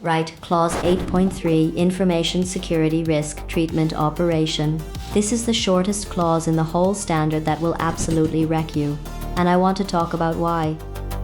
Right, Clause 8.3, Information Security Risk Treatment Operation. This is the shortest clause in the whole standard that will absolutely wreck you. And I want to talk about why.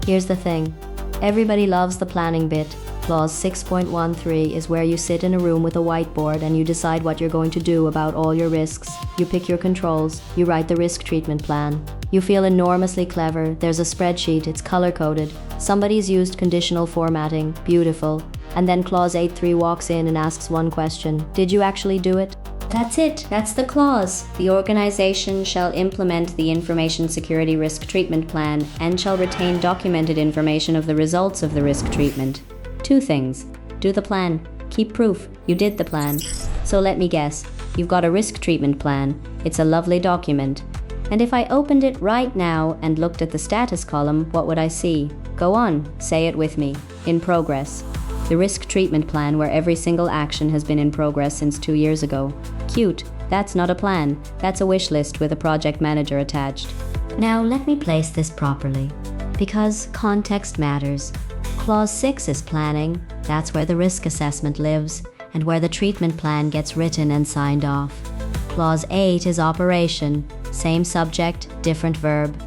Here's the thing. Everybody loves the planning bit. Clause 6.13 is where you sit in a room with a whiteboard and you decide what you're going to do about all your risks. You pick your controls. You write the risk treatment plan. You feel enormously clever. There's a spreadsheet. It's color-coded. Somebody's used conditional formatting. Beautiful. And then Clause 8.3 walks in and asks one question. Did you actually do it? That's it. That's the clause. The organization shall implement the Information Security Risk Treatment Plan and shall retain documented information of the results of the risk treatment. 2 things. Do the plan. Keep proof. You did the plan. So let me guess. You've got a risk treatment plan. It's a lovely document. And if I opened it right now and looked at the status column, what would I see? Go on. Say it with me. In progress. The risk treatment plan where every single action has been in progress since 2 years ago. Cute. That's not a plan. That's a wish list with a project manager attached. Now let me place this properly. Because context matters. Clause 6 is planning. That's where the risk assessment lives and where the treatment plan gets written and signed off. Clause 8 is operation. Same subject, different verb.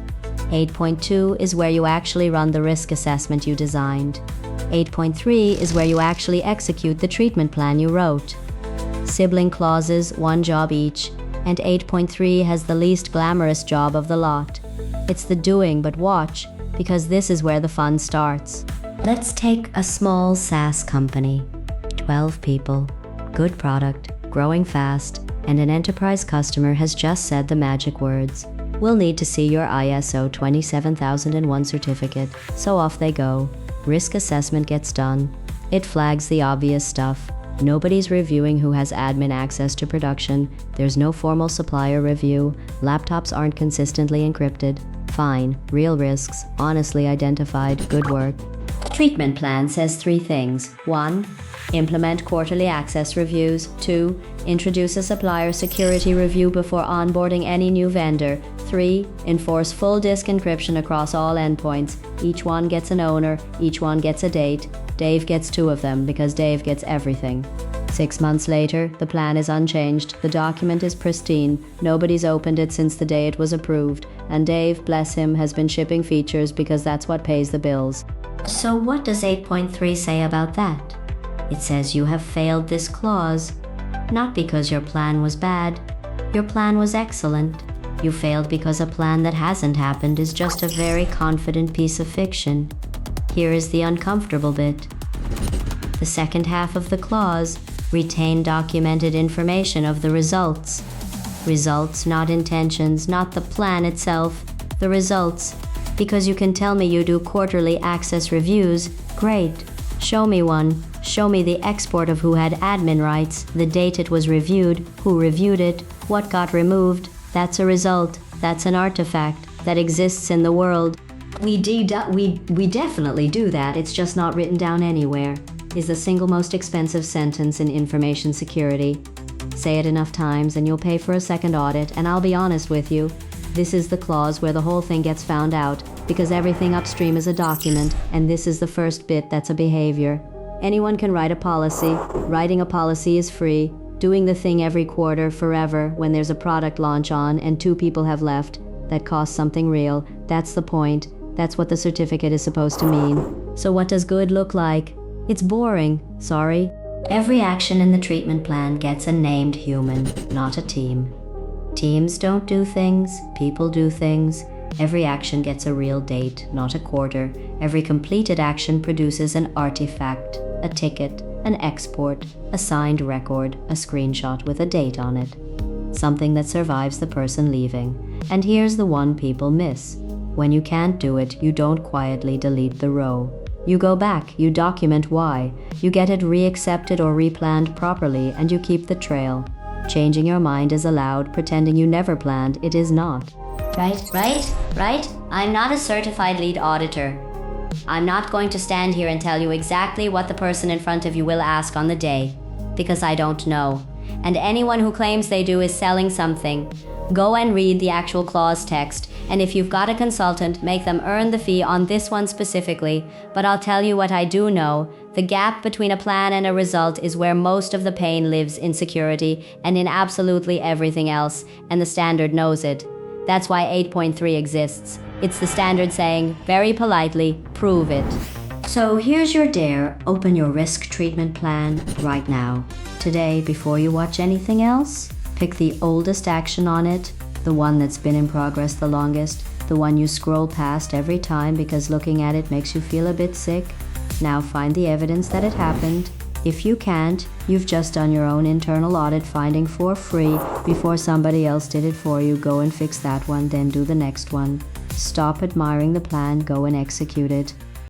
8.2 is where you actually run the risk assessment you designed. 8.3 is where you actually execute the treatment plan you wrote. Sibling clauses, 1 job each, and 8.3 has the least glamorous job of the lot. It's the doing, but watch, because this is where the fun starts. Let's take a small SaaS company. 12 people, good product, growing fast, and an enterprise customer has just said the magic words. We'll need to see your ISO 27001 certificate, so off they go. Risk assessment gets done. It flags the obvious stuff. Nobody's reviewing who has admin access to production. There's no formal supplier review. Laptops aren't consistently encrypted. Fine. Real risks. Honestly identified. Good work. Treatment plan says 3 things. 1. Implement quarterly access reviews. 2. Introduce a supplier security review before onboarding any new vendor. 3. Enforce full disk encryption across all endpoints. Each one gets an owner, each one gets a date. Dave gets 2 of them because Dave gets everything. 6 months later, the plan is unchanged, the document is pristine, nobody's opened it since the day it was approved, and Dave, bless him, has been shipping features because that's what pays the bills. So what does 8.3 say about that? It says you have failed this clause. Not because your plan was bad. Your plan was excellent. You failed because a plan that hasn't happened is just a very confident piece of fiction. Here is the uncomfortable bit. The second half of the clause, retain documented information of the results. Results, not intentions, not the plan itself, the results. Because you can tell me you do quarterly access reviews, great. Show me one. Show me the export of who had admin rights, the date it was reviewed, who reviewed it, what got removed. That's a result. That's an artifact that exists in the world. We definitely do that. It's just not written down anywhere. Is the single most expensive sentence in information security. Say it enough times and you'll pay for a second audit, and I'll be honest with you. This is the clause where the whole thing gets found out, because everything upstream is a document, and this is the first bit that's a behavior. Anyone can write a policy. Writing a policy is free. Doing the thing every quarter, forever, when there's a product launch on and 2 people have left, that costs something real. That's the point. That's what the certificate is supposed to mean. So what does good look like? It's boring. Sorry. Every action in the treatment plan gets a named human, not a team. Teams don't do things. People do things. Every action gets a real date, not a quarter. Every completed action produces an artifact, a ticket, an export, a signed record, a screenshot with a date on it. Something that survives the person leaving. And here's the one people miss. When you can't do it, you don't quietly delete the row. You go back, you document why, you get it re-accepted or replanned properly, and you keep the trail. Changing your mind is allowed, pretending you never planned, it is not. Right? I'm not a certified lead auditor. I'm not going to stand here and tell you exactly what the person in front of you will ask on the day, because I don't know. And anyone who claims they do is selling something. Go and read the actual clause text, and if you've got a consultant, make them earn the fee on this one specifically. But I'll tell you what I do know. The gap between a plan and a result is where most of the pain lives in security and in absolutely everything else, and the standard knows it. That's why 8.3 exists. It's the standard saying, very politely, prove it. So here's your dare. Open your risk treatment plan right now. Today, before you watch anything else, pick the oldest action on it, the one that's been in progress the longest, the one you scroll past every time because looking at it makes you feel a bit sick. Now find the evidence that it happened. If you can't, you've just done your own internal audit finding for free before somebody else did it for you. Go and fix that one, then do the next one. Stop admiring the plan, go and execute it.